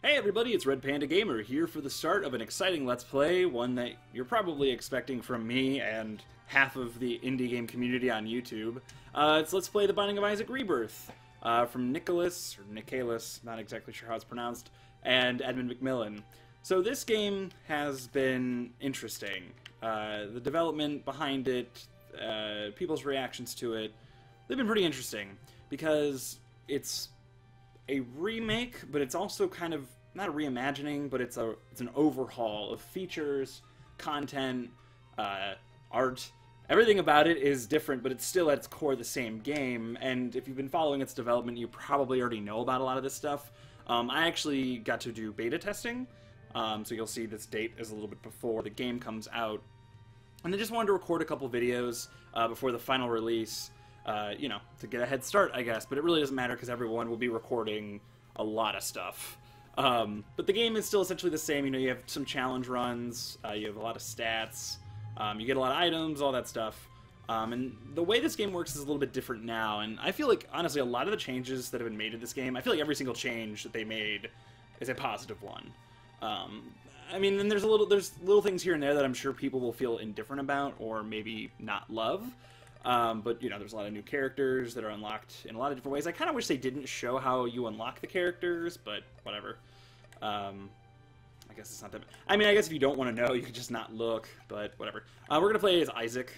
Hey everybody, it's Red Panda Gamer here for the start of an exciting Let's Play, one that you're probably expecting from me and half of the indie game community on YouTube. It's Let's Play the Binding of Isaac Rebirth from Nicholas, or Nicholas, not exactly sure how it's pronounced, and Edmund McMillan. So this game has been interesting. The development behind it, people's reactions to it, they've been pretty interesting because it's a remake, but it's also kind of not a reimagining, but it's an overhaul of features, content, art. Everything about it is different, but it's still at its core the same game. And if you've been following its development, you probably already know about a lot of this stuff. I actually got to do beta testing, so you'll see this date is a little bit before the game comes out. And I just wanted to record a couple videos before the final release. You know, to get a head start, I guess, but it really doesn't matter because everyone will be recording a lot of stuff. But the game is still essentially the same. You know, you have some challenge runs, you have a lot of stats, you get a lot of items, all that stuff. And the way this game works is a little bit different now, and I feel like, honestly, a lot of the changes that have been made in this game, I feel like every single change that they made is a positive one. I mean, and there's little things here and there that I'm sure people will feel indifferent about, or maybe not love. But, you know, there's a lot of new characters that are unlocked in a lot of different ways. I kind of wish they didn't show how you unlock the characters, but whatever. I guess it's not that... I mean, I guess if you don't want to know, you could just not look, but whatever. We're going to play as Isaac.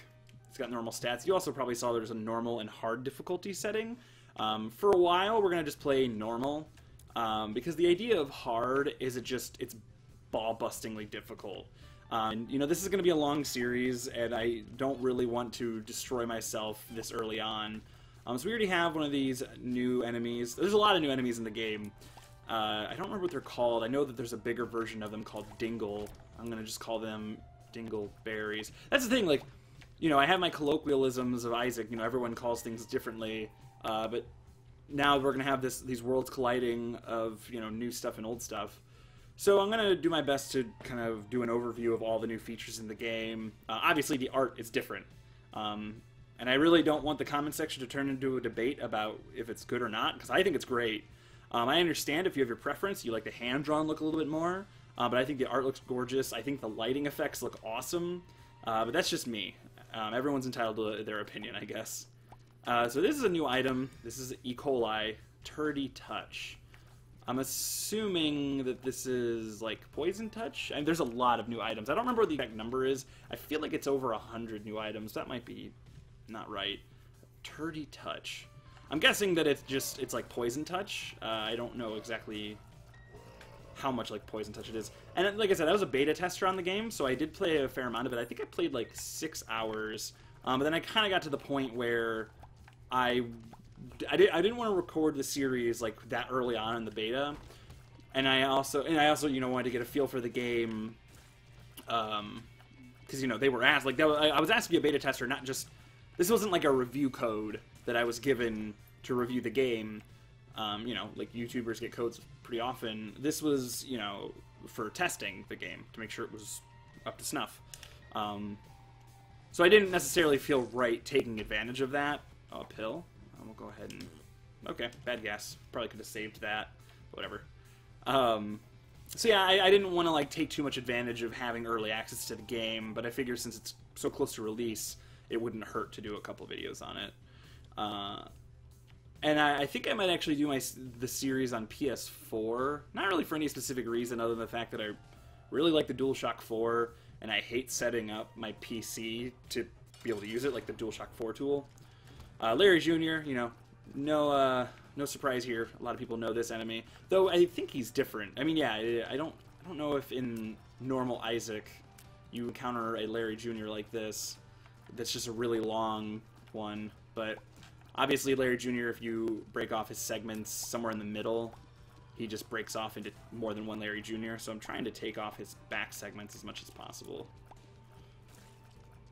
He's got normal stats. You also probably saw there's a normal and hard difficulty setting. For a while, we're going to just play normal, because the idea of hard is it's ball-bustingly difficult. And, you know, this is going to be a long series, and I don't really want to destroy myself this early on. So we already have one of these new enemies. There's a lot of new enemies in the game. I don't remember what they're called. I know that there's a bigger version of them called Dingle. I'm going to just call them Dingleberries. That's the thing, like, you know, I have my colloquialisms of Isaac. You know, everyone calls things differently. But now we're going to have these worlds colliding of, you know, new stuff and old stuff. So I'm going to do my best to kind of do an overview of all the new features in the game. Obviously, the art is different. And I really don't want the comment section to turn into a debate about if it's good or not, because I think it's great. I understand if you have your preference, you like the hand-drawn look a little bit more, but I think the art looks gorgeous. I think the lighting effects look awesome, but that's just me. Everyone's entitled to their opinion, I guess. So this is a new item. This is E. coli, Turdy Touch. I'm assuming that this is, like, Poison Touch? I mean, there's a lot of new items. I don't remember what the exact number is. I feel like it's over 100 new items. That might be not right. Turdy Touch. I'm guessing that it's like Poison Touch. I don't know exactly how much like Poison Touch it is. And like I said, I was a beta tester on the game, so I did play a fair amount of it. I think I played like 6 hours. But then I kind of got to the point where I didn't want to record the series like that early on in the beta, and I also you know wanted to get a feel for the game, because you know they were asked like I was asked to be a beta tester, not just this wasn't like a review code that I was given to review the game. You know, like YouTubers get codes pretty often. This was, you know, for testing the game to make sure it was up to snuff. So I didn't necessarily feel right taking advantage of that. Uphill. We'll go ahead and... Okay, bad guess. Probably could have saved that. Whatever. So yeah, I didn't want to like take too much advantage of having early access to the game, but I figured since it's so close to release, it wouldn't hurt to do a couple videos on it. And I think I might actually do the series on PS4. Not really for any specific reason other than the fact that I really like the DualShock 4, and I hate setting up my PC to be able to use it, like the DualShock 4 tool. Larry Jr., you know, no surprise here. A lot of people know this enemy, though I think he's different. I mean, yeah, I don't know if in normal Isaac you encounter a Larry Jr. like this. That's just a really long one, but obviously Larry Jr., if you break off his segments somewhere in the middle, he just breaks off into more than one Larry Jr., so I'm trying to take off his back segments as much as possible.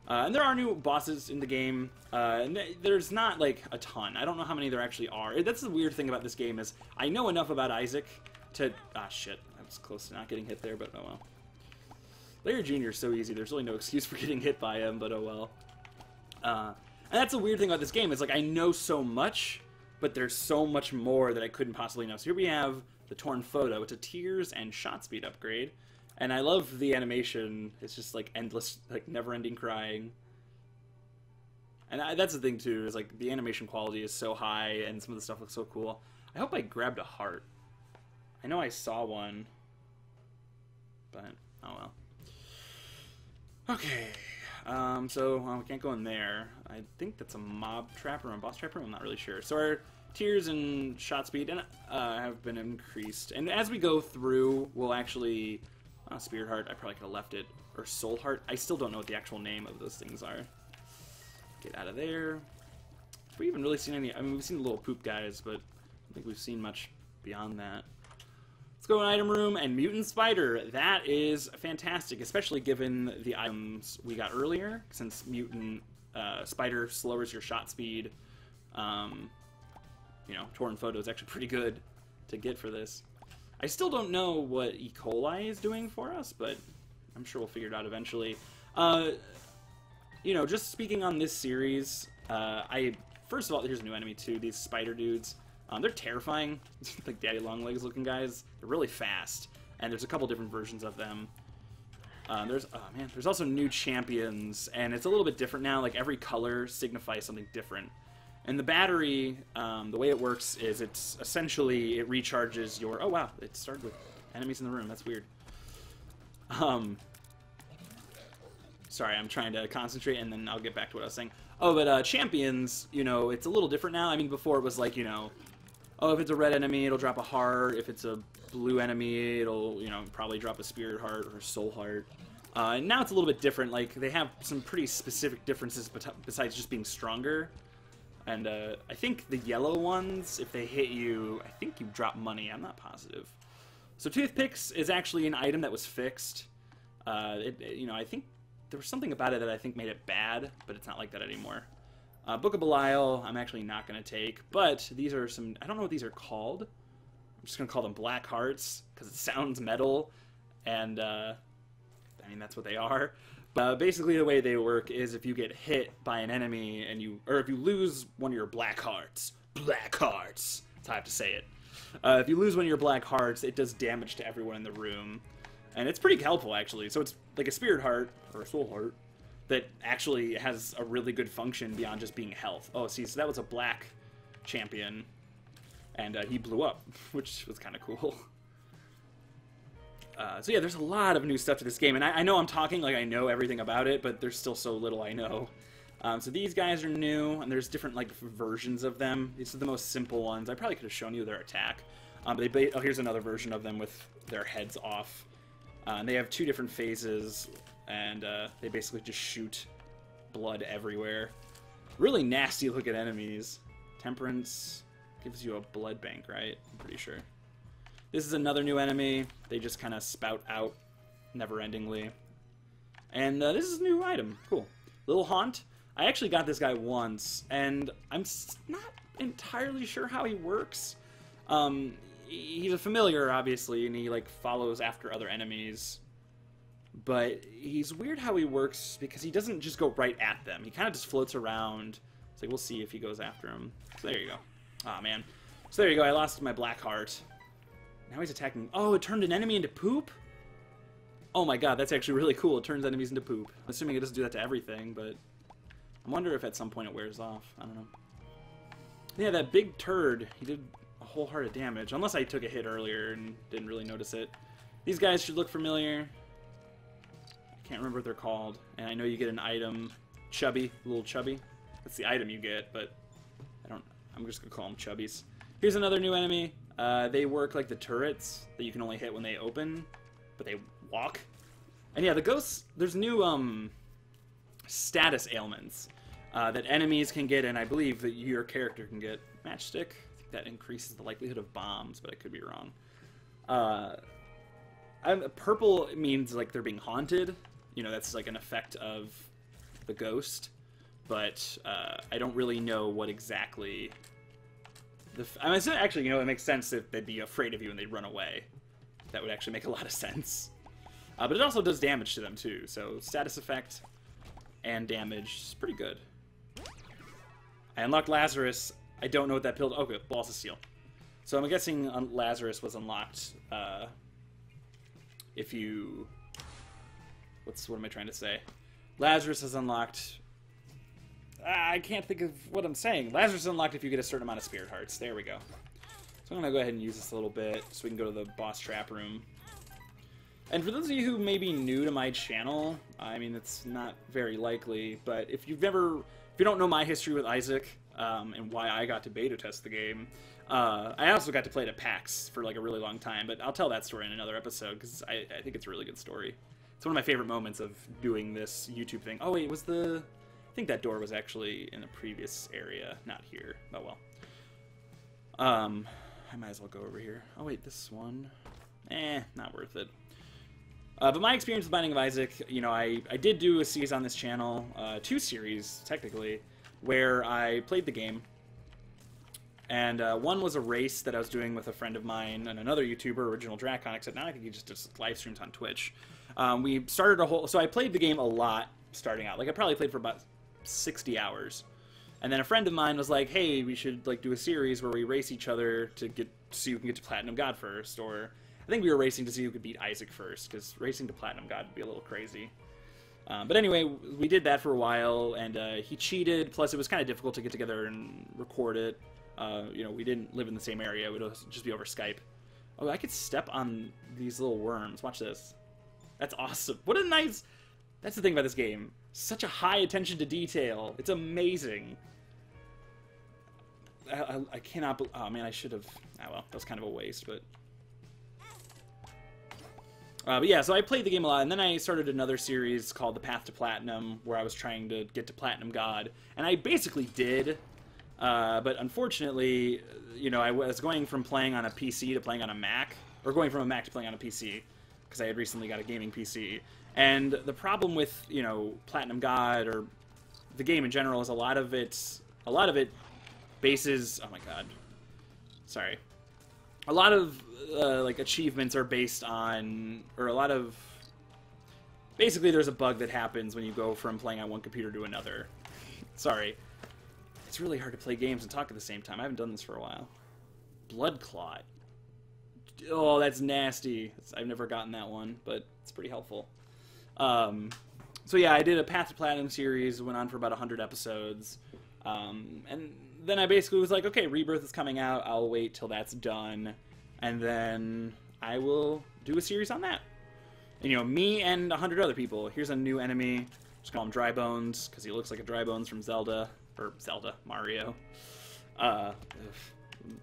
And there are new bosses in the game, and there's not, like, a ton. I don't know how many there actually are. That's the weird thing about this game is I know enough about Isaac to... Ah, shit. I was close to not getting hit there, but oh well. Larry Jr. is so easy. There's really no excuse for getting hit by him, but oh well. And that's the weird thing about this game is, like, I know so much, but there's so much more that I couldn't possibly know. So here we have the Torn Photo. It's a tears and shot speed upgrade. And I love the animation. It's just like endless, like never-ending crying. And that's the thing too, is like the animation quality is so high and some of the stuff looks so cool. I hope I grabbed a heart. I know I saw one, but oh well. Okay, so we can't go in there. I think that's a mob trap room, boss trap room. I'm not really sure. So our tears and shot speed have been increased, and as we go through, we'll actually Spirit Heart. I probably could have left it, or Soul Heart. I still don't know what the actual name of those things are. Get out of there. Have we even really seen any? I mean, we've seen the little poop guys, but I don't think we've seen much beyond that. Let's go in item room, and Mutant Spider. That is fantastic, especially given the items we got earlier, since Mutant Spider lowers your shot speed. You know, Torn Photo is actually pretty good to get for this. I still don't know what E. coli is doing for us, but I'm sure we'll figure it out eventually. You know, just speaking on this series, first of all, here's a new enemy too, these spider dudes. They're terrifying, like daddy long legs looking guys. They're really fast, and there's a couple different versions of them. There's also new champions, and it's a little bit different now. Like every color signifies something different. And the battery, the way it works is it's essentially it recharges your. Oh wow, it started with enemies in the room. That's weird. Sorry, I'm trying to concentrate, and then I'll get back to what I was saying. Oh, but champions, you know, it's a little different now. I mean, before it was like, you know, oh, if it's a red enemy, it'll drop a heart. If it's a blue enemy, it'll, you know, probably drop a spirit heart or a soul heart. And now it's a little bit different. Like, they have some pretty specific differences besides just being stronger. And I think the yellow ones, if they hit you, I think you drop money. I'm not positive. So toothpicks is actually an item that was fixed. You know, I think there was something about it that I think made it bad, but it's not like that anymore. Book of Belial, I'm actually not going to take, but these are some, I don't know what these are called. I'm just going to call them black hearts, because it sounds metal, and, I mean, that's what they are. But basically the way they work is if you get hit by an enemy, and if you lose one of your black hearts, that's how I have to say it. If you lose one of your black hearts, it does damage to everyone in the room. And it's pretty helpful, actually. So it's like a spirit heart, or a soul heart, that actually has a really good function beyond just being health. Oh, see, so that was a black champion, and he blew up, which was kind of cool. So yeah, there's a lot of new stuff to this game, and I know I'm talking like I know everything about it, but there's still so little I know. So these guys are new, and there's different like versions of them. These are the most simple ones. I probably could have shown you their attack. Oh, here's another version of them with their heads off. And they have two different phases, and they basically just shoot blood everywhere. Really nasty looking enemies. Temperance gives you a blood bank, right? I'm pretty sure. This is another new enemy. They just kind of spout out never-endingly. And this is a new item. Cool. Little Haunt. I actually got this guy once, and I'm not entirely sure how he works. He's a familiar, obviously, and he like follows after other enemies. But he's weird how he works because he doesn't just go right at them. He kind of just floats around. It's like, we'll see if he goes after him. So there you go. Aw, man. So there you go. I lost my black heart. Now he's attacking. Oh, it turned an enemy into poop? Oh my god, that's actually really cool. It turns enemies into poop. I'm assuming it doesn't do that to everything, but I wonder if at some point it wears off. I don't know. Yeah, that big turd, he did a whole heart of damage. Unless I took a hit earlier and didn't really notice it. These guys should look familiar. I can't remember what they're called. And I know you get an item. Chubby. Little chubby. That's the item you get, but I'm just going to call them chubbies. Here's another new enemy. They work like the turrets that you can only hit when they open, but they walk. And yeah, the ghosts, there's new status ailments that enemies can get, and I believe that your character can get. Matchstick, I think that increases the likelihood of bombs, but I could be wrong. Purple means like they're being haunted. You know, that's like an effect of the ghost, but I don't really know what exactly. I mean, actually, you know, it makes sense if they'd be afraid of you and they'd run away. That would actually make a lot of sense. But it also does damage to them, too. So, status effect and damage is pretty good. I unlocked Lazarus. I don't know what that pill... Okay, Balls of Steel. So I'm guessing Lazarus was unlocked if you... What am I trying to say? Lazarus is unlocked... I can't think of what I'm saying. Lazarus is unlocked if you get a certain amount of spirit hearts. There we go. So I'm going to go ahead and use this a little bit so we can go to the boss trap room. And for those of you who may be new to my channel, I mean, it's not very likely, but if you don't know my history with Isaac, and why I got to beta test the game, I also got to play it at PAX for like a really long time, but I'll tell that story in another episode, because I think it's a really good story. It's one of my favorite moments of doing this YouTube thing. Oh wait, I think that door was actually in the previous area, not here. Oh well. I might as well go over here. Oh wait, this one. Not worth it. But my experience with Binding of Isaac, you know, I did do a series on this channel, 2 series, technically, where I played the game. And one was a race that I was doing with a friend of mine and another YouTuber, Original Dracon, except now I think he just does live streams on Twitch. We started so I played the game a lot starting out. Like, I probably played for about 60 hours. And then a friend of mine was like, hey, we should like do a series where we race each other to see who can get to Platinum God first, or I think we were racing to see who could beat Isaac first, because racing to Platinum God would be a little crazy. But anyway, we did that for a while, and he cheated, plus it was kind of difficult to get together and record it. You know, we didn't live in the same area, it would just be over Skype. Oh, I could step on these little worms. Watch this. That's awesome. What a nice... That's the thing about this game. Such a high attention to detail. It's amazing. I cannot... Oh, man, I should have... Oh, well, that was kind of a waste, but... But yeah, so I played the game a lot, and then I started another series called The Path to Platinum, where I was trying to get to Platinum God. And I basically did, but unfortunately, you know, I was going from playing on a PC to playing on a Mac, or going from a Mac to playing on a PC, because I had recently got a gaming PC. And the problem with, you know, Platinum God, or the game in general, is a lot of it bases... Oh my god. Sorry. A lot of, like, achievements are based on... Or a lot of... Basically, there's a bug that happens when you go from playing on one computer to another. Sorry. It's really hard to play games and talk at the same time. I haven't done this for a while. Blood Clot. Oh, that's nasty. I've never gotten that one, but it's pretty helpful. So yeah, I did a Path to Platinum series, went on for about 100 episodes, and then I basically was like, okay, Rebirth is coming out, I'll wait till that's done, and then I will do a series on that. And, you know, me and 100 other people. Here's a new enemy, just call him Dry Bones, because he looks like a Dry Bones from Mario.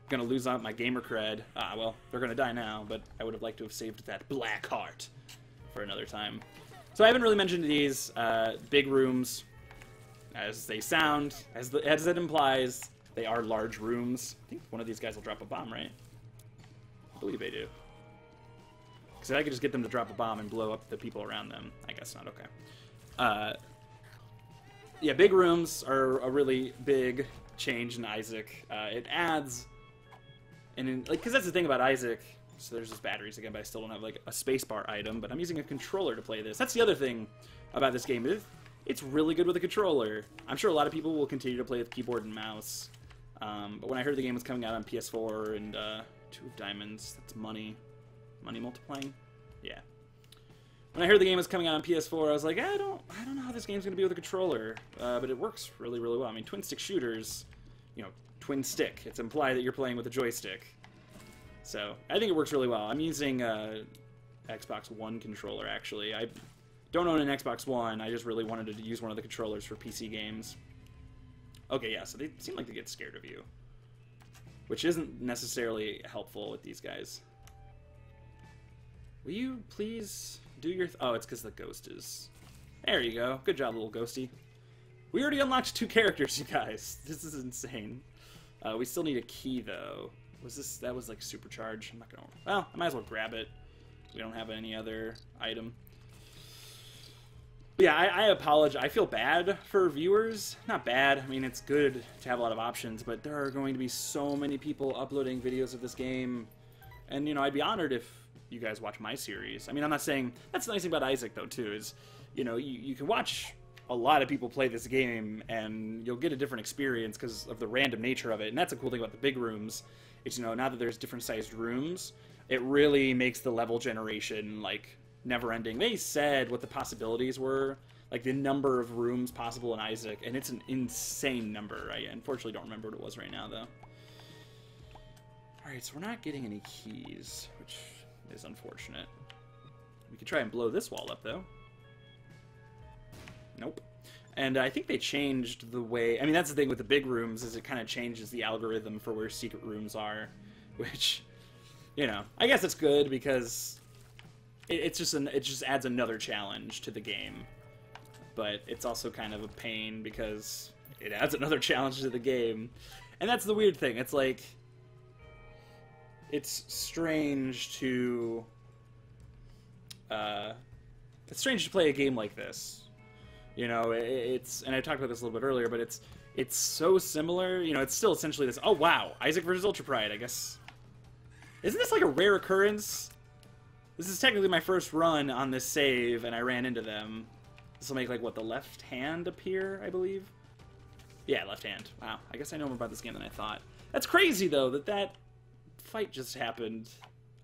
Gonna lose out my gamer cred. Well, they're gonna die now, but I would have liked to have saved that black heart for another time. So I haven't really mentioned these big rooms, as they sound, as it implies. They are large rooms. I think one of these guys will drop a bomb, right? I believe they do. Because if I could just get them to drop a bomb and blow up the people around them, I guess not. Okay. Yeah, big rooms are a really big change in Isaac. It adds, and because that's the thing about Isaac. So there's just batteries again, but I still don't have like a spacebar item. But I'm using a controller to play this. That's the other thing about this game. It's really good with a controller. I'm sure a lot of people will continue to play with keyboard and mouse. But when I heard the game was coming out on PS4 and 2 of Diamonds, that's money multiplying. Yeah. When I heard the game was coming out on PS4, I was like, I don't know how this game's gonna be with a controller, but it works really, really well. I mean, twin stick shooters, you know, twin stick. It's implied that you're playing with a joystick. So, I think it works really well. I'm using Xbox One controller, actually. I don't own an Xbox One. I just really wanted to use one of the controllers for PC games. Okay, yeah, so they seem like they get scared of you, which isn't necessarily helpful with these guys. Will you please do your... Oh, it's because the ghost is... There you go. Good job, little ghosty. We already unlocked 2 characters, you guys. This is insane. We still need a key, though. That was like supercharged. I'm not gonna... Well, I might as well grab it. We don't have any other item. But yeah, I apologize. I feel bad for viewers. Not bad. I mean, it's good to have a lot of options, but there are going to be so many people uploading videos of this game. And, you know, I'd be honored if you guys watch my series. I mean, I'm not saying... That's the nice thing about Isaac, though, too, is, you know, you can watch a lot of people play this game, and you'll get a different experience because of the random nature of it. And that's a cool thing about the big rooms, it's, you know, now that there's different sized rooms, it really makes the level generation, like, never ending. They said what the possibilities were, like the number of rooms possible in Isaac, and it's an insane number. I unfortunately don't remember what it was right now, though. Alright, so we're not getting any keys, which is unfortunate. We could try and blow this wall up, though. Nope. And I think they changed the way... I mean, that's the thing with the big rooms, is it kind of changes the algorithm for where secret rooms are, which, you know, I guess it's good because it just adds another challenge to the game. But it's also kind of a pain because it adds another challenge to the game. And that's the weird thing. It's like... It's strange to... it's strange to play a game like this. You know, it's... And I talked about this a little bit earlier, but it's so similar. You know, it's still essentially this... Oh, wow! Isaac versus Ultra Pride, I guess. Isn't this like a rare occurrence? This is technically my first run on this save, and I ran into them. This will make, like, what, the left hand appear, I believe? Yeah, left hand. Wow, I guess I know more about this game than I thought. That's crazy, though, that fight just happened.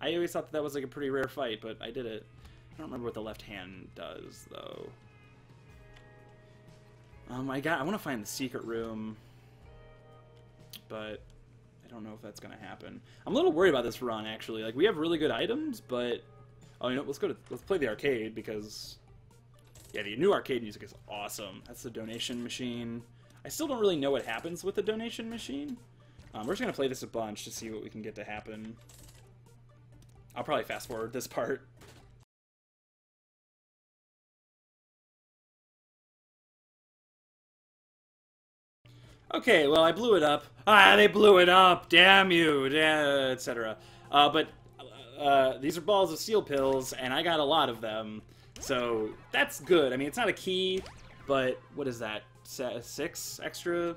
I always thought that was, like, a pretty rare fight, but I did it. I don't remember what the left hand does, though. I want to find the secret room, but I don't know if that's going to happen. I'm a little worried about this run, actually. Like, we have really good items, but... Oh, you know, let's play the arcade, because... Yeah, the new arcade music is awesome. That's the donation machine. I still don't really know what happens with the donation machine. We're just going to play this a bunch to see what we can get to happen. I'll probably fast forward this part. Okay, well, I blew it up. Ah, they blew it up! Damn you! Etc. But these are balls of steel pills, and I got a lot of them. So, that's good. I mean, it's not a key, but what is that? 6 extra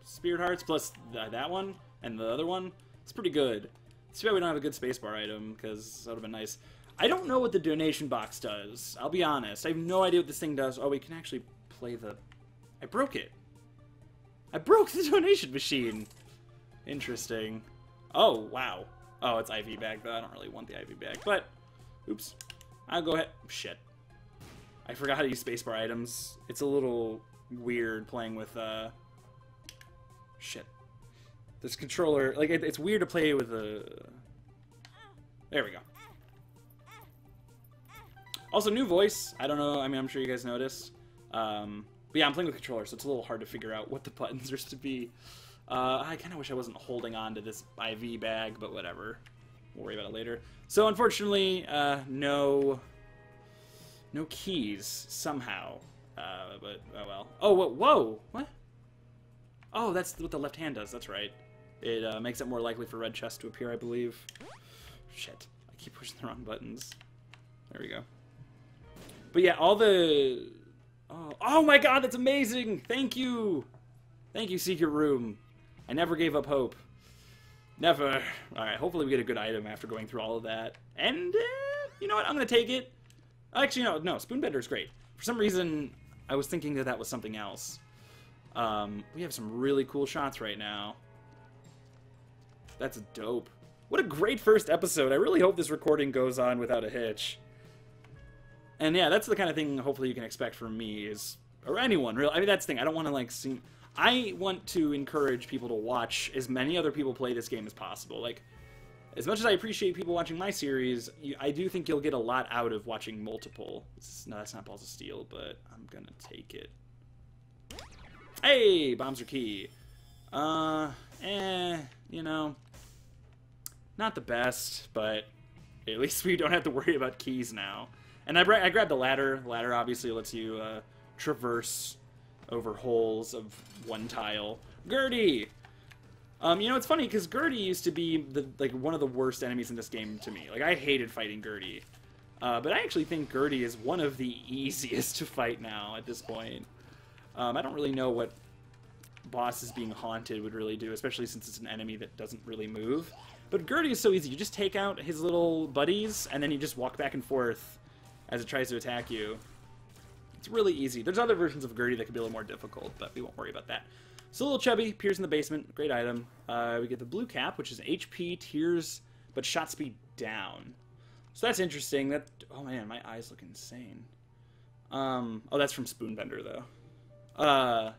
Spirit Hearts plus that one and the other one? It's pretty good. It's too bad we don't have a good spacebar item, because that would have been nice. I don't know what the donation box does. I'll be honest. I have no idea what this thing does. Oh, we can actually play the... I broke it. I broke the donation machine. Interesting. Oh, wow. Oh, it's IV bag, though. I don't really want the IV bag, but... Oops. I'll go ahead... Shit. I forgot how to use spacebar items. It's a little weird playing with, Shit. This controller... Like, it's weird to play with a... There we go. Also, new voice. I don't know. I mean, I'm sure you guys noticed. But yeah, I'm playing with controller, so it's a little hard to figure out what the buttons are to be. I kind of wish I wasn't holding on to this IV bag, but whatever. We'll worry about it later. So, unfortunately, no keys, somehow. But, oh well. Oh, whoa! What? Oh, that's what the left hand does, that's right. It makes it more likely for red chests to appear, I believe. Shit. I keep pushing the wrong buttons. There we go. But yeah, all the... Oh my god, that's amazing! Thank you! Thank you, Secret Room. I never gave up hope. Never. Alright, hopefully we get a good item after going through all of that. And, you know what? I'm gonna take it. Actually, no, Spoonbender's great. For some reason, I was thinking that was something else. We have some really cool shots right now. That's dope. What a great first episode. I really hope this recording goes on without a hitch. And yeah, that's the kind of thing hopefully you can expect from me, is, or anyone, really. I mean, that's the thing. I don't want to, like, see... I want to encourage people to watch as many other people play this game as possible. Like, as much as I appreciate people watching my series, I do think you'll get a lot out of watching multiple. No, that's not Balls of Steel, but I'm gonna take it. Hey! Bombs are key. You know... Not the best, but at least we don't have to worry about keys now. And I grabbed the ladder. The ladder obviously lets you traverse over holes of one tile. Gertie! You know, it's funny, because Gertie used to be one of the worst enemies in this game to me. Like, I hated fighting Gertie. But I actually think Gertie is one of the easiest to fight now at this point. I don't really know what bosses being haunted would really do, especially since it's an enemy that doesn't really move. But Gertie is so easy. You just take out his little buddies, and then you just walk back and forth as it tries to attack you. It's really easy. There's other versions of Gertie that could be a little more difficult, but we won't worry about that. So little chubby appears in the basement. Great item. We get the blue cap, which is HP, tears, but shot speed down. So that's interesting. That, oh man, my eyes look insane. Oh, that's from Spoonbender though.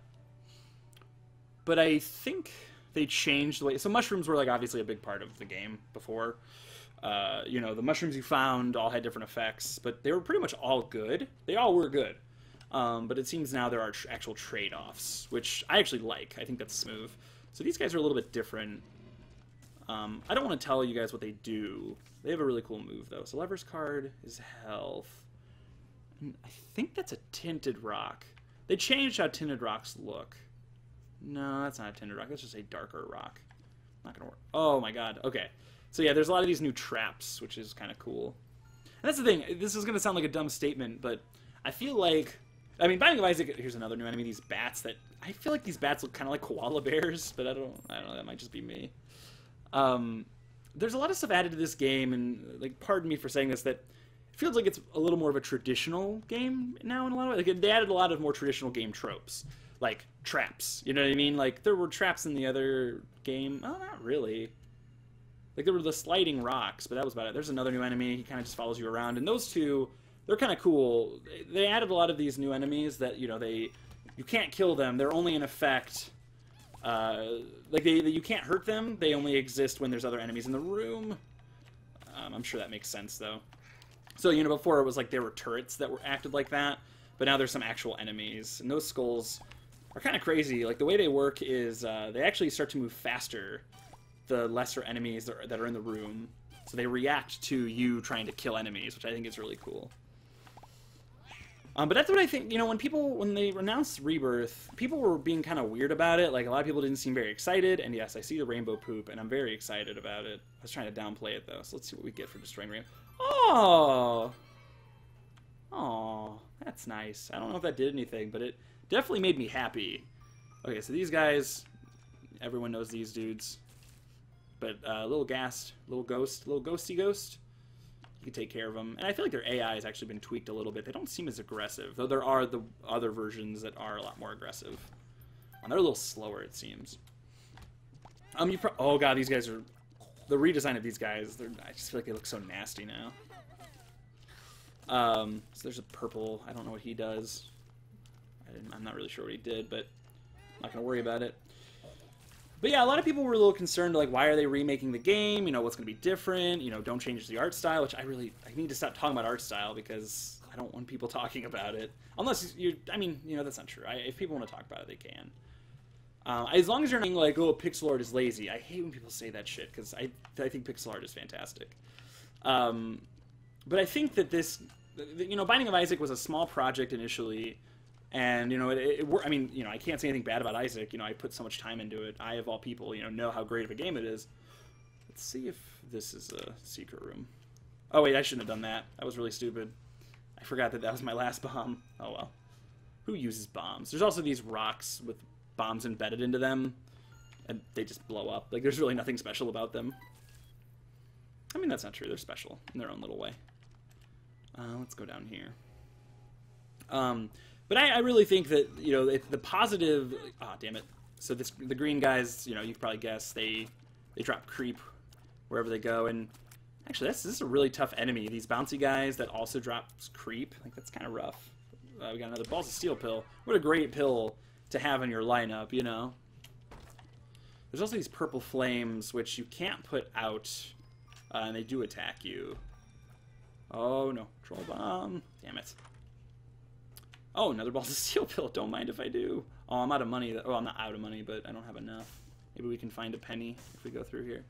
But I think they changed the way. So mushrooms were like obviously a big part of the game before. You know, the mushrooms you found all had different effects, but they were pretty much all good. They all were good. But it seems now there are actual trade-offs, which I actually like. I think that's smooth. So these guys are a little bit different. I don't want to tell you guys what they do. They have a really cool move, though. So Lever's card is health. I think that's a tinted rock. They changed how tinted rocks look. No, that's not a tinted rock. That's just a darker rock. Not going to work. Oh, my God. Okay. So, yeah, there's a lot of these new traps, which is kind of cool. And that's the thing. This is going to sound like a dumb statement, but I feel like... I mean, Binding of Isaac, here's another new enemy, these bats that... I feel like these bats look kind of like koala bears, but I don't know, that might just be me. There's a lot of stuff added to this game, and, like, pardon me for saying this, that it feels like it's a little more of a traditional game now in a lot of ways. Like, they added a lot of more traditional game tropes, like traps, you know what I mean? Like, there were traps in the other game. Oh, not really. Like, there were the sliding rocks, but that was about it. There's another new enemy, he kind of just follows you around, and those two... They're kind of cool. They added a lot of these new enemies that, you know, you can't kill them. They're only in effect, like, you can't hurt them. They only exist when there's other enemies in the room. I'm sure that makes sense, though. So, you know, before it was like there were turrets that were acted like that, but now there's some actual enemies. And those skulls are kind of crazy. Like, the way they work is they actually start to move faster, the lesser enemies that are in the room. So they react to you trying to kill enemies, which I think is really cool. But that's what I think, you know, when they announced Rebirth, people were being kind of weird about it. Like, a lot of people didn't seem very excited, and yes, I see the rainbow poop, and I'm very excited about it. I was trying to downplay it, though, so let's see what we get for destroying rainbow. Oh! Oh, that's nice. I don't know if that did anything, but it definitely made me happy. Okay, so these guys, everyone knows these dudes. But little gassed, little ghosty ghost. You can take care of them. And I feel like their AI has actually been tweaked a little bit. They don't seem as aggressive, though there are the other versions that are a lot more aggressive. And they're a little slower, it seems. Oh god, these guys are... The redesign of these guys, I just feel like they look so nasty now. So there's a purple, I don't know what he does. I'm not really sure what he did, but I'm not going to worry about it. But yeah, a lot of people were a little concerned, like, why are they remaking the game? You know, what's going to be different? You know, don't change the art style, which I need to stop talking about art style because I don't want people talking about it. Unless I mean, you know, that's not true. If people want to talk about it, they can. As long as you're not like, oh, pixel art is lazy. I hate when people say that shit because I think pixel art is fantastic. But I think that this, you know, Binding of Isaac was a small project initially. And, you know, I mean, you know, I can't say anything bad about Isaac. You know, I put so much time into it. I, of all people, you know how great of a game it is. Let's see if this is a secret room. Oh, wait, I shouldn't have done that. That was really stupid. I forgot that was my last bomb. Oh, well. Who uses bombs? There's also these rocks with bombs embedded into them. And they just blow up. Like, there's really nothing special about them. I mean, that's not true. They're special in their own little way. Let's go down here. But I really think that, you know, the positive... Ah, oh, damn it. So the green guys, you know, you can probably guess, they drop creep wherever they go. And actually, this is a really tough enemy. These bouncy guys that also drop creep. Like, that's kind of rough. We got another Balls of Steel pill. What a great pill to have in your lineup, you know. There's also these purple flames, which you can't put out, and they do attack you. Oh, no. Troll bomb. Damn it. Oh, another Balls of Steel pill. Don't mind if I do. Oh, I'm out of money. Oh, I'm not out of money, but I don't have enough. Maybe we can find a penny if we go through here.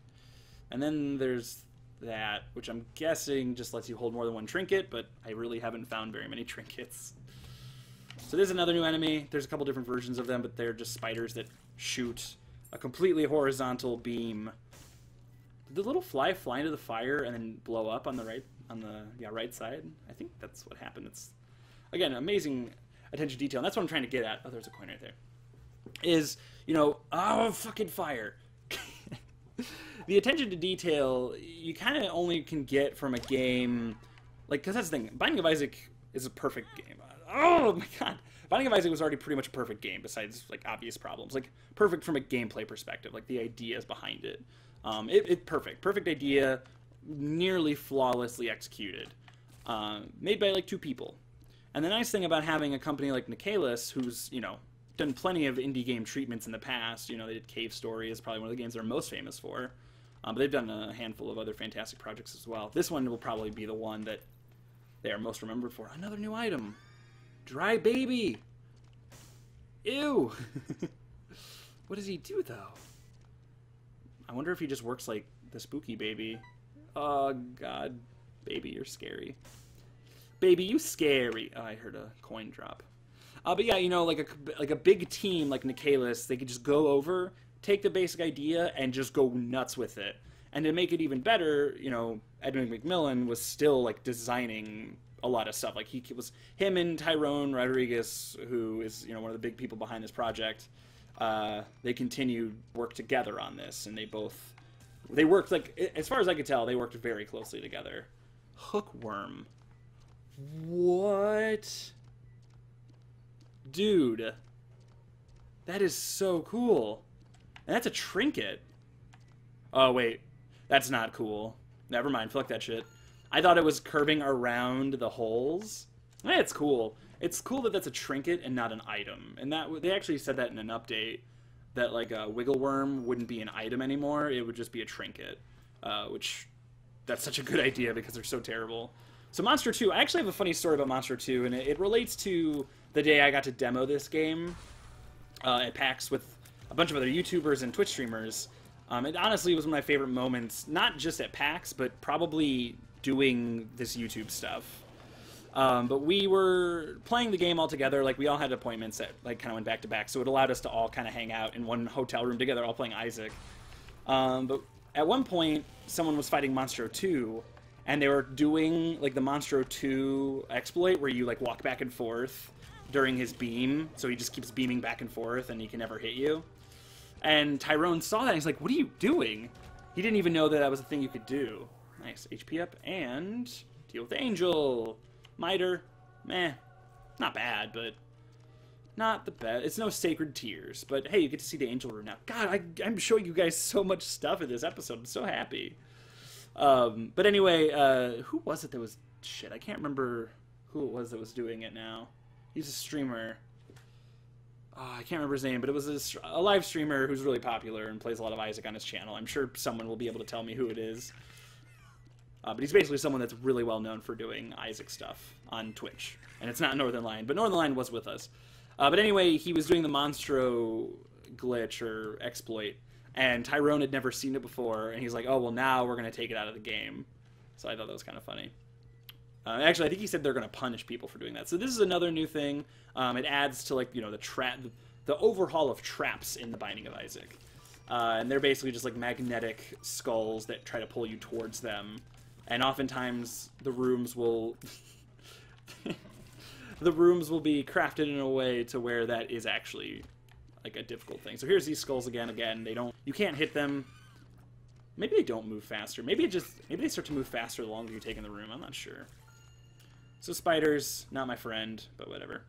And then there's that, which I'm guessing just lets you hold more than one trinket, but I really haven't found very many trinkets. So there's another new enemy. There's a couple different versions of them, but they're just spiders that shoot a completely horizontal beam. Did the little fly into the fire and then blow up on the right side? I think that's what happened. It's, again, amazing attention to detail. And that's what I'm trying to get at. Oh, there's a coin right there. Is, you know, oh, fucking fire. The attention to detail, you kind of only can get from a game, like, because that's the thing. Binding of Isaac is a perfect game. Oh my god. Binding of Isaac was already pretty much a perfect game, besides, like, obvious problems. Like, perfect from a gameplay perspective, like, the ideas behind it. Perfect. Perfect idea, nearly flawlessly executed. Made by, like, 2 people. And the nice thing about having a company like Nicalis, who's, you know, done plenty of indie game treatments in the past, you know, they did Cave Story, is probably one of the games they're most famous for. But they've done a handful of other fantastic projects as well. This one will probably be the one that they are most remembered for. Another new item. Dry baby. Ew. What does he do, though? I wonder if he just works like the spooky baby. Oh, God. Baby, you're scary. Baby, you scary. Oh, I heard a coin drop. But yeah, you know, like a big team like Nicalis, they could just go over, take the basic idea, and just go nuts with it. And to make it even better, you know, Edmund McMillan was still, like, designing a lot of stuff. Like, him and Tyrone Rodriguez, who is, you know, one of the big people behind this project, they continued work together on this, and they worked, like, as far as I could tell, they worked very closely together. Hookworm. What? Dude. That is so cool. And that's a trinket. Oh, wait. That's not cool. Never mind. Fuck that shit. I thought it was curving around the holes. Eh, it's cool. It's cool that that's a trinket and not an item. And that they actually said that in an update, that, like, a wiggle worm wouldn't be an item anymore. It would just be a trinket. Which, that's such a good idea because they're so terrible. So Monster 2, I actually have a funny story about Monster 2, and it relates to the day I got to demo this game at PAX with a bunch of other YouTubers and Twitch streamers. It honestly was one of my favorite moments, not just at PAX, but probably doing this YouTube stuff. But we were playing the game all together. Like, we all had appointments that, like, kind of went back to back, so it allowed us to all kind of hang out in one hotel room together, all playing Isaac. But at one point, someone was fighting Monstro 2, and they were doing, like, the Monstro 2 exploit where you, like, walk back and forth during his beam, so he just keeps beaming back and forth, and he can never hit you. And Tyrone saw that, and he's like, what are you doing? He didn't even know that that was a thing you could do. Nice. HP up, and deal with Angel. Miter, meh. Not bad, but not the best. It's no Sacred Tears, but hey, you get to see the Angel Room now. God, I'm showing you guys so much stuff in this episode. I'm so happy. But anyway, who was it that was... Shit, I can't remember who it was that was doing it now. He's a streamer. Oh, I can't remember his name, but it was a live streamer who's really popular and plays a lot of Isaac on his channel. I'm sure someone will be able to tell me who it is. But he's basically someone that's really well known for doing Isaac stuff on Twitch. And it's not Northern Lion, but Northern Lion was with us. But anyway, he was doing the Monstro glitch or exploit, and Tyrone had never seen it before, and he's like, oh, well, now we're going to take it out of the game. So I thought that was kind of funny. Actually, I think he said they're going to punish people for doing that. So this is another new thing. It adds to, like, you know, the overhaul of traps in the Binding of Isaac. And they're basically just, like, magnetic skulls that try to pull you towards them. And oftentimes the rooms will the rooms will be crafted in a way to where that is actually, like, a difficult thing. So here's these skulls again. You can't hit them. Maybe they don't move faster. Maybe they start to move faster the longer you take in the room. I'm not sure. So spiders, not my friend, but whatever. And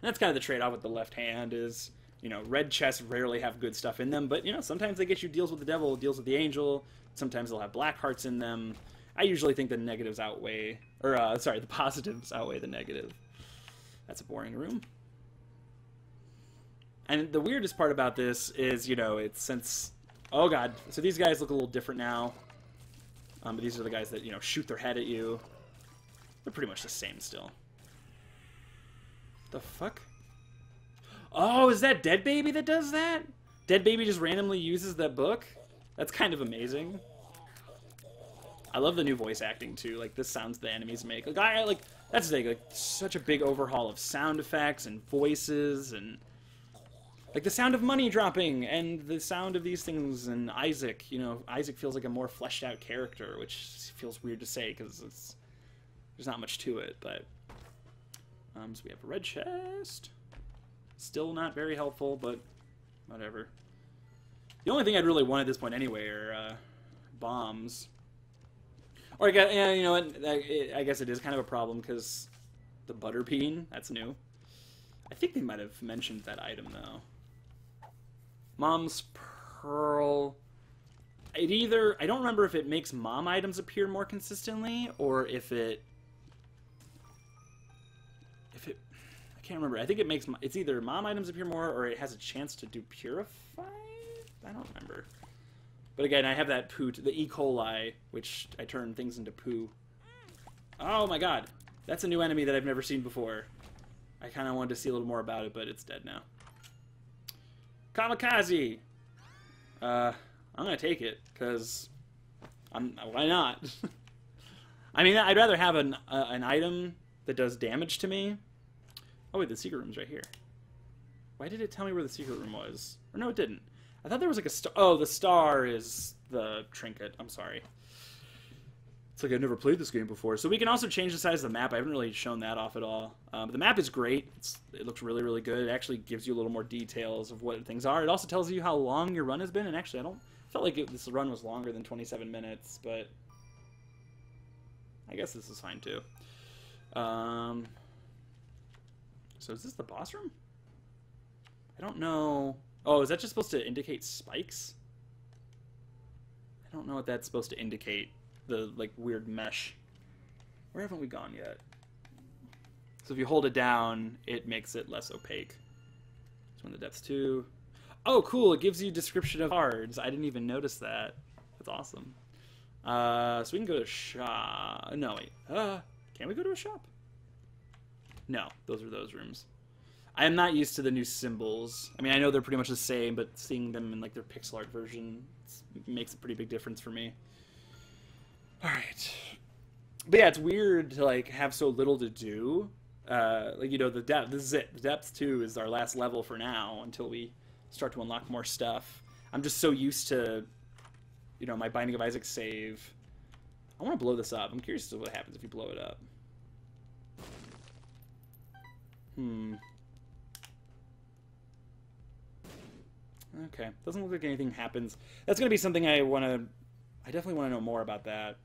that's kind of the trade-off with the left hand is, you know, red chests rarely have good stuff in them, but, you know, sometimes they get you deals with the devil, deals with the angel. Sometimes they'll have black hearts in them. I usually think the negatives outweigh, or, sorry, the positives outweigh the negative. That's a boring room. And the weirdest part about this is, you know, it's since, oh god, so these guys look a little different now. But these are the guys that, you know, shoot their head at you. They're pretty much the same still. The fuck? Oh, is that Dead Baby that does that? Dead Baby just randomly uses that book? That's kind of amazing. I love the new voice acting too. Like, the sounds the enemies make. Like, that's the thing. Like, such a big overhaul of sound effects and voices and, like, the sound of money dropping and the sound of these things. And Isaac, you know, Isaac feels like a more fleshed out character, which feels weird to say because there's not much to it. But so we have a red chest. Still not very helpful, but whatever. The only thing I'd really want at this point anyway are bombs. Or, yeah, you know what, I guess it is kind of a problem, because The butter bean, that's new. I think they might have mentioned that item, though. Mom's pearl. It either... I don't remember if it makes mom items appear more consistently, or if it... I can't remember. I think it makes... It's either mom items appear more, or it has a chance to do purify? I don't remember. But again, I have that poo... The E. coli, which I turn things into poo. Oh my god. That's a new enemy that I've never seen before. I kind of wanted to see a little more about it, but it's dead now. Kamikaze! I'm gonna take it, because... why not? I mean, I'd rather have an item that does damage to me. Oh wait, the secret room's right here. Why did it tell me where the secret room was? Or no, it didn't. I thought there was like a star. Oh, the star is the trinket. I'm sorry. It's like I've never played this game before. So we can also change the size of the map. I haven't really shown that off at all. But the map is great. It looks really, really good. It actually gives you a little more details of what things are. It also tells you how long your run has been. And actually, I felt like this run was longer than 27 minutes, but I guess this is fine too. So is this the boss room? I don't know. Oh, is that just supposed to indicate spikes? I don't know what that's supposed to indicate. The, like, weird mesh. Where haven't we gone yet? So if you hold it down, it makes it less opaque. So in the depths 2. Oh, cool. It gives you a description of cards. I didn't even notice that. That's awesome. So we can go to shop. No, wait. Can we go to a shop? No, those are those rooms. I am not used to the new symbols. I mean, I know they're pretty much the same, but seeing them in like their pixel art version makes a pretty big difference for me. All right, but yeah, it's weird to like have so little to do. Like, you know, the depth. This is it. The depth 2 is our last level for now until we start to unlock more stuff. I'm just so used to, you know, my Binding of Isaac save. I want to blow this up. I'm curious as to what happens if you blow it up. Okay, doesn't look like anything happens. That's gonna be something I definitely want to know more about that.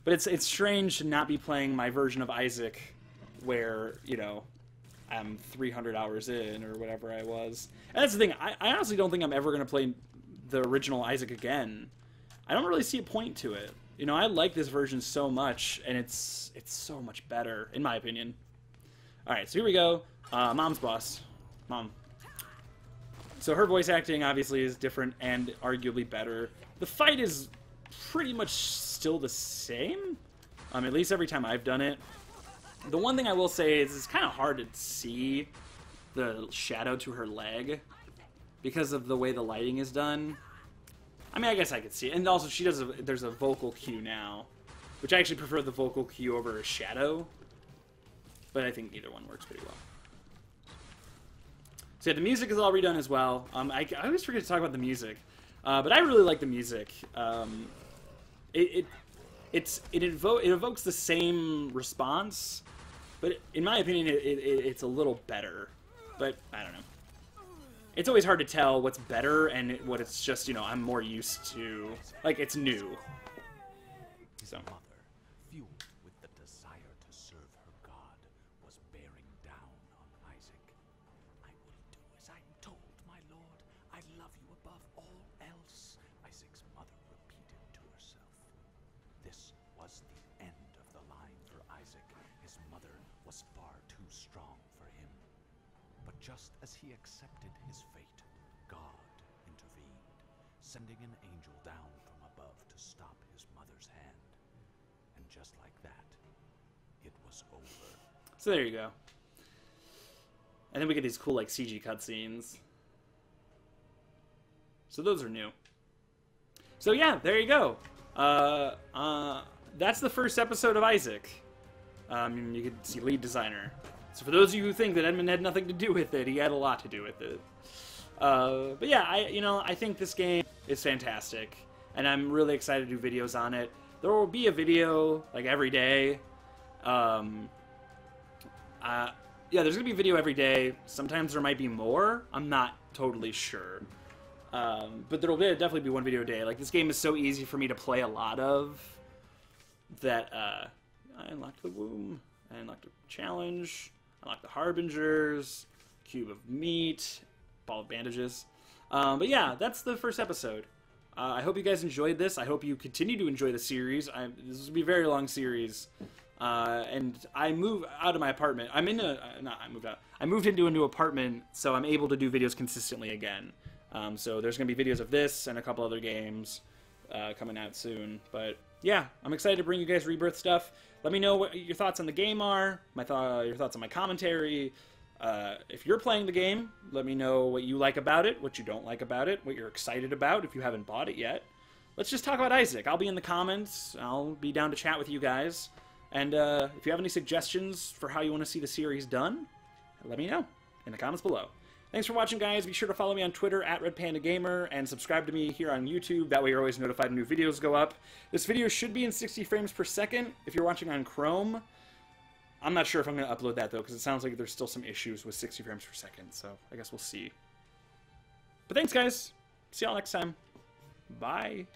But it's strange to not be playing my version of Isaac, where, you know, I'm 300 hours in or whatever I was. And that's the thing. I honestly don't think I'm ever gonna play the original Isaac again. I don't really see a point to it. You know, I like this version so much, and it's so much better in my opinion. All right, so here we go. Mom's boss. Mom. So her voice acting obviously is different and arguably better. The fight is pretty much still the same, at least every time I've done it. The one thing I will say is it's kind of hard to see the shadow to her leg because of the way the lighting is done. I mean, I guess I could see it. And also, there's a vocal cue now, which I actually prefer the vocal cue over a shadow. But I think either one works pretty well. So yeah, the music is all redone as well. I always forget to talk about the music, but I really like the music. It evokes the same response, but in my opinion, it's a little better. But I don't know. It's always hard to tell what's better and what it's just, you know, I'm more used to. Like, it's new. So. Just as he accepted his fate, God intervened, sending an angel down from above to stop his mother's hand. And just like that, it was over. So there you go. And then we get these cool, like, CG cutscenes. So those are new. So yeah, there you go. That's the first episode of Isaac. You can see lead designer. So for those of you who think that Edmund had nothing to do with it, he had a lot to do with it. But yeah, I think this game is fantastic, and I'm really excited to do videos on it. There will be a video like every day. Yeah, there's gonna be a video every day. Sometimes there might be more. I'm not totally sure. But there will definitely be one video a day. Like, this game is so easy for me to play a lot of that. I unlocked the womb. I unlocked a challenge. Unlocked the Harbingers. Cube of meat. Ball of bandages. But yeah, that's the first episode. I hope you guys enjoyed this. I hope you continue to enjoy the series. This will be a very long series. And I moved out of my apartment. I moved into a new apartment, so I'm able to do videos consistently again. So there's going to be videos of this and a couple other games coming out soon. But yeah, I'm excited to bring you guys Rebirth stuff. Let me know what your thoughts on the game are, your thoughts on my commentary. If you're playing the game, let me know what you like about it, what you don't like about it, what you're excited about if you haven't bought it yet. Let's just talk about Isaac. I'll be in the comments. I'll be down to chat with you guys. And if you have any suggestions for how you want to see the series done, let me know in the comments below. Thanks for watching, guys. Be sure to follow me on Twitter @RedPandaGamer and subscribe to me here on YouTube. That way you're always notified when new videos go up. This video should be in 60 frames per second if you're watching on Chrome. I'm not sure if I'm going to upload that, though, because it sounds like there's still some issues with 60 frames per second, so I guess we'll see. But thanks, guys. See y'all next time. Bye.